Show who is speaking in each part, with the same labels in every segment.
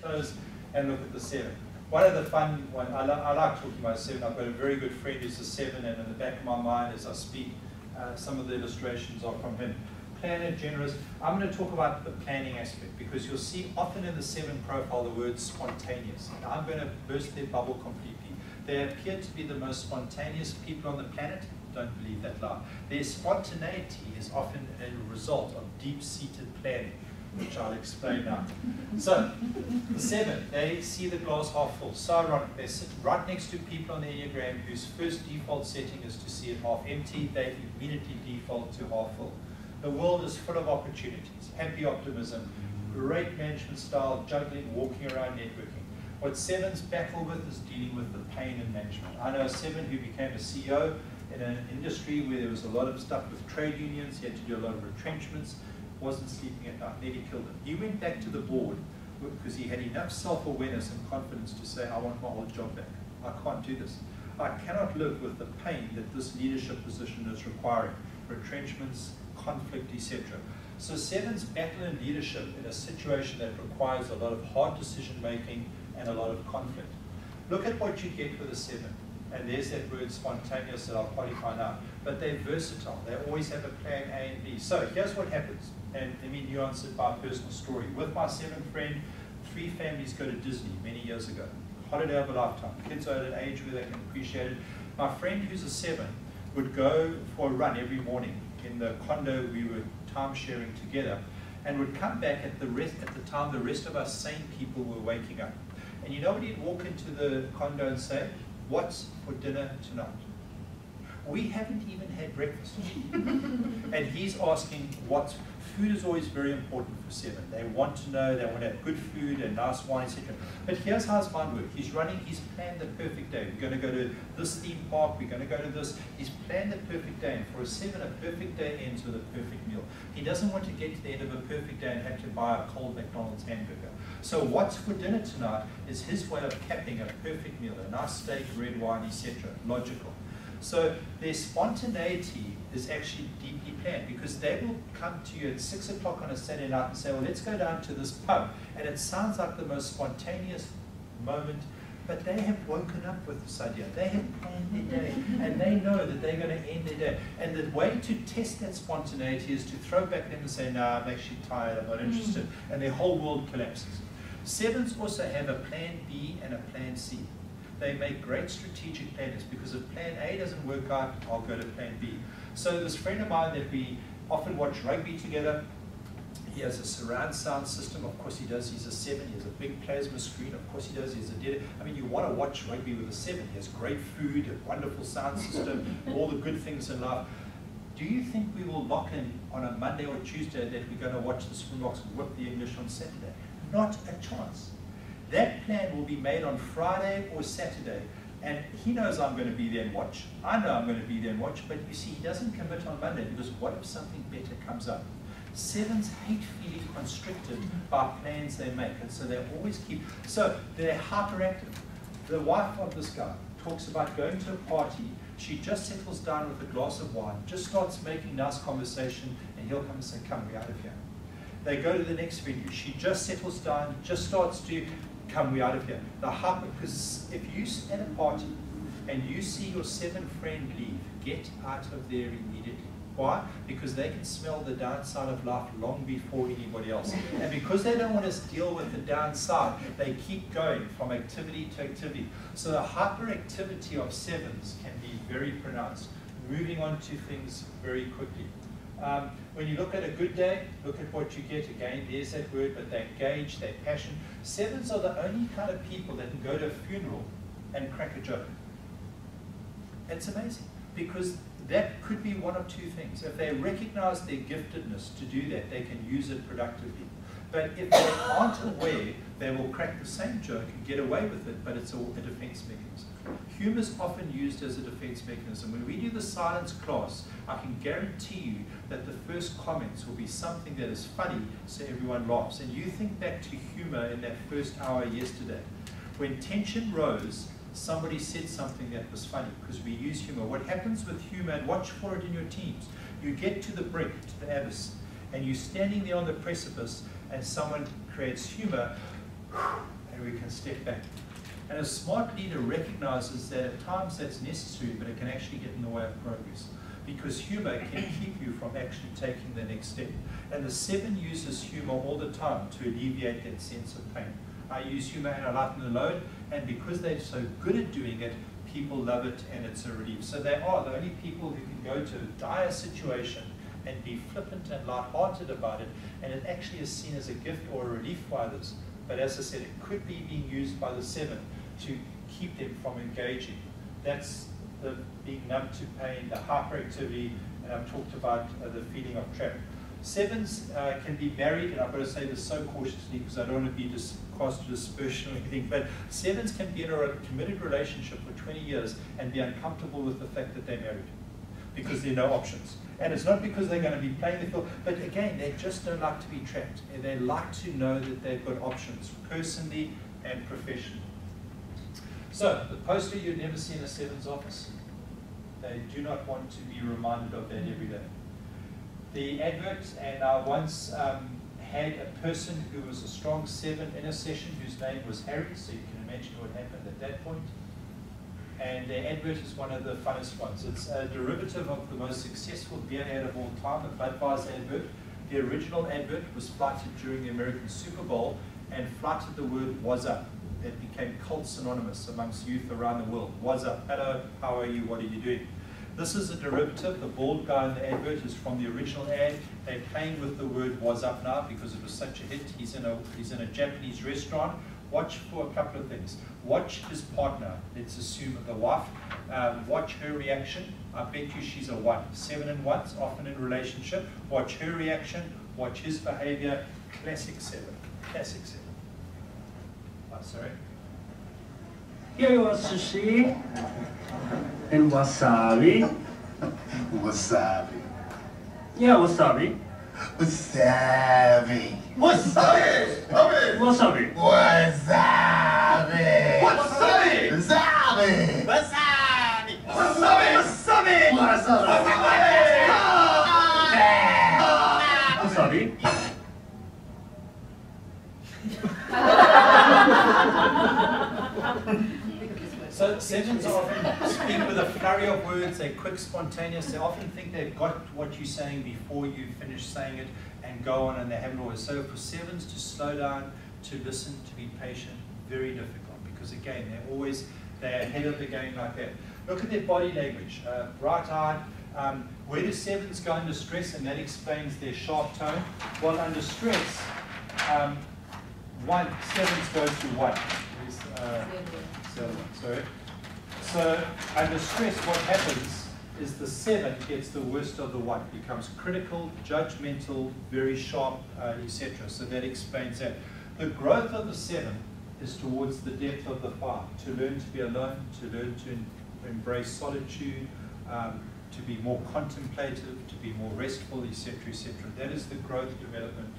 Speaker 1: close and look at the 7. One of the fun ones, I like talking about 7. I've got a very good friend who's a 7, and in the back of my mind as I speak, some of the illustrations are from him. Planner, generous. I'm going to talk about the planning aspect, because you'll see often in the 7 profile the word spontaneous. And I'm going to burst their bubble completely. They appear to be the most spontaneous people on the planet. Don't believe that lie. Their spontaneity is often a result of deep-seated planning, which I'll explain now. So, the 7, they see the glass half full. So ironic. They sit right next to people on the Enneagram whose first default setting is to see it half empty. They immediately default to half full. The world is full of opportunities, happy optimism, great management style, juggling, walking around, networking. What 7s battle with is dealing with the pain in management. I know a 7 who became a CEO in an industry where there was a lot of stuff with trade unions. He had to do a lot of retrenchments, wasn't sleeping at night, nearly killed him. He went back to the board because he had enough self-awareness and confidence to say, I want my old job back. I can't do this. I cannot live with the pain that this leadership position is requiring. Retrenchments, conflict, etc. So 7s battle in leadership in a situation that requires a lot of hard decision making and a lot of conflict. Look at what you get with a 7. And there's that word spontaneous that I'll probably find out. But they're versatile. They always have a plan A and B. So here's what happens. And let me nuance it by a personal story. With my 7 friend, 3 families go to Disney many years ago. Holiday of a lifetime. Kids are at an age where they can appreciate it. My friend who's a 7 would go for a run every morning in the condo we were time sharing together, and would come back at the time the rest of us sane people were waking up. And you know what he'd walk into the condo and say? What's for dinner tonight? We haven't even had breakfast. And he's asking what. Food is always very important for 7. They want to know, they want to have good food and nice wine, etc. But here's how his mind works. He's planned the perfect day. We're going to go to this theme park, we're going to go to this. He's planned the perfect day, and for a 7, a perfect day ends with a perfect meal. He doesn't want to get to the end of a perfect day and have to buy a cold McDonald's hamburger. So what's for dinner tonight is his way of capping a perfect meal, a nice steak, red wine, etc. Logical. So their spontaneity is actually deeply planned, because they will come to you at 6 o'clock on a Saturday night and say, well, let's go down to this pub. And it sounds like the most spontaneous moment, but they have woken up with this idea. They have planned their day, and they know that they're going to end their day. And the way to test that spontaneity is to throw back them and say, no, I'm actually tired, I'm not interested. And their whole world collapses. 7s also have a plan B and a plan C. They make great strategic planners, because if plan A doesn't work out, I'll go to plan B. So this friend of mine that we often watch rugby together, he has a surround sound system. Of course he does. He's a 7. He has a big plasma screen. Of course he does. He's a dead. I mean, you want to watch rugby with a 7. He has great food, a wonderful sound system, all the good things in life. Do you think we will lock in on a Monday or Tuesday that we're going to watch the Springboks whip the English on Saturday? Not a chance. That plan will be made on Friday or Saturday, and he knows I'm going to be there and watch. I know I'm going to be there and watch, but you see, he doesn't commit on Monday, because what if something better comes up? 7s hate feeling constricted by plans they make, and so they always keep. So they're hyperactive. The wife of this guy talks about going to a party. She just settles down with a glass of wine, just starts making nice conversation, and he'll come and say, come, we're out of here. They go to the next venue. She just settles down, just starts to come, we out of here. The hyper, because if you at a party and you see your 7 friend leave, get out of there immediately. Why? Because they can smell the downside of life long before anybody else. And because they don't want to deal with the downside, they keep going from activity to activity. So the hyperactivity of 7s can be very pronounced. Moving on to things very quickly. When you look at a good day, look at what you get. Again, there's that word, but they engage, they passion. 7s are the only kind of people that can go to a funeral and crack a joke. It's amazing, because that could be one of 2 things. If they recognize their giftedness to do that, they can use it productively. But if they aren't aware, they will crack the same joke and get away with it, but it's a defense mechanism. Humor is often used as a defense mechanism. When we do the silence class, I can guarantee you that the first comments will be something that is funny, so everyone laughs. And you think back to humor in that first hour yesterday. When tension rose, somebody said something that was funny, because we use humor. What happens with humor, and watch for it in your teams, you get to the brink, to the abyss, and you're standing there on the precipice, and someone creates humor, and we can step back. And a smart leader recognizes that at times that's necessary, but it can actually get in the way of progress. Because humor can keep you from actually taking the next step. And the 7 uses humor all the time to alleviate that sense of pain. I use humor and I lighten the load, and because they're so good at doing it, people love it and it's a relief. So they are the only people who can go to a dire situation and be flippant and lighthearted about it, and it actually is seen as a gift or a relief for others. But as I said, it could be being used by the 7 to keep them from engaging. That's the being numb to pain, the hyperactivity, and I've talked about the feeling of trap. 7s can be married, and I've got to say this so cautiously because I don't want to be cast to dispersion or anything, but 7s can be in a committed relationship for 20 years and be uncomfortable with the fact that they're married because there are no options. And it's not because they're going to be playing the field, but again, they just don't like to be trapped. And they like to know that they've got options, personally and professionally. So, the poster you'd never see in a 7's office. They do not want to be reminded of that every day. The adverts, and I once had a person who was a strong 7 in a session whose name was Harry, so you can imagine what happened at that point. And their advert is one of the funnest ones. It's a derivative of the most successful beer ad of all time, the Budweiser advert. The original advert was flighted during the American Super Bowl and flighted the word "was up." It became cult synonymous amongst youth around the world. "Was up, hello, how are you, what are you doing?" This is a derivative. The bald guy in the advert is from the original ad. They're playing with the word "was up" now because it was such a hit. He's in a Japanese restaurant. Watch for a couple of things. Watch his partner, let's assume the wife. Watch her reaction. I bet you she's a 1. 7 and 1s, often in relationship. Watch her reaction. Watch his behavior. Classic 7. Classic 7. Oh, sorry.
Speaker 2: Here you are sushi and wasabi.
Speaker 3: Wasabi.
Speaker 2: Yeah, wasabi.
Speaker 3: Wasabi. Wasabi.
Speaker 2: Wasabi.
Speaker 3: Wasabi. Wasabi.
Speaker 2: Wasabi.
Speaker 3: Wasabi.
Speaker 2: Wasabi.
Speaker 3: Wasabi.
Speaker 2: Wasabi.
Speaker 1: So 7s often speak with a flurry of words. They're quick, spontaneous. They often think they've got what you're saying before you finish saying it and go on, and they haven't always. So for 7s to slow down, to listen, to be patient, very difficult because again, they're ahead of the game like that. Look at their body language. Bright-eyed. Where do 7s go under stress? And that explains their sharp tone. Well, under stress, 7s go to 1. Sorry. So under stress, what happens is the 7 gets the worst of the 1, becomes critical, judgmental, very sharp, etc. So that explains that. The growth of the 7 is towards the depth of the 5, to learn to be alone, to learn to embrace solitude, to be more contemplative, to be more restful, etc., etc. That is the growth development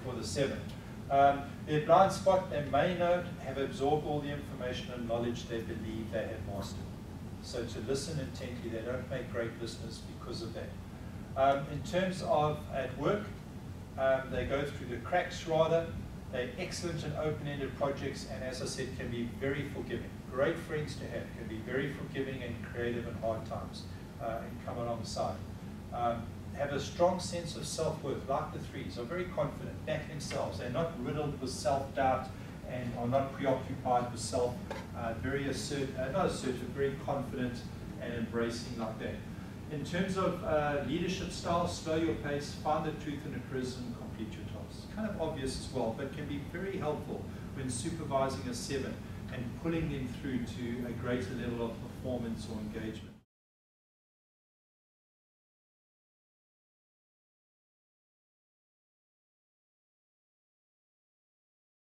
Speaker 1: for the 7. Their blind spot, they may not have absorbed all the information and knowledge they believe they have mastered. So to listen intently, they don't make great listeners because of that. In terms of at work, they go through the cracks rather. They're excellent in open-ended projects, and as I said, can be very forgiving. Great friends to have, can be very forgiving and creative in hard times, and come alongside. Have a strong sense of self-worth, like the 3s, are very confident, back themselves. They're not riddled with self-doubt and are not preoccupied with self. Very assertive, not assertive, very confident and embracing like that. In terms of leadership style, slow your pace, find the truth in a criticism, complete your tasks. Kind of obvious as well, but can be very helpful when supervising a 7 and pulling them through to a greater level of performance or engagement.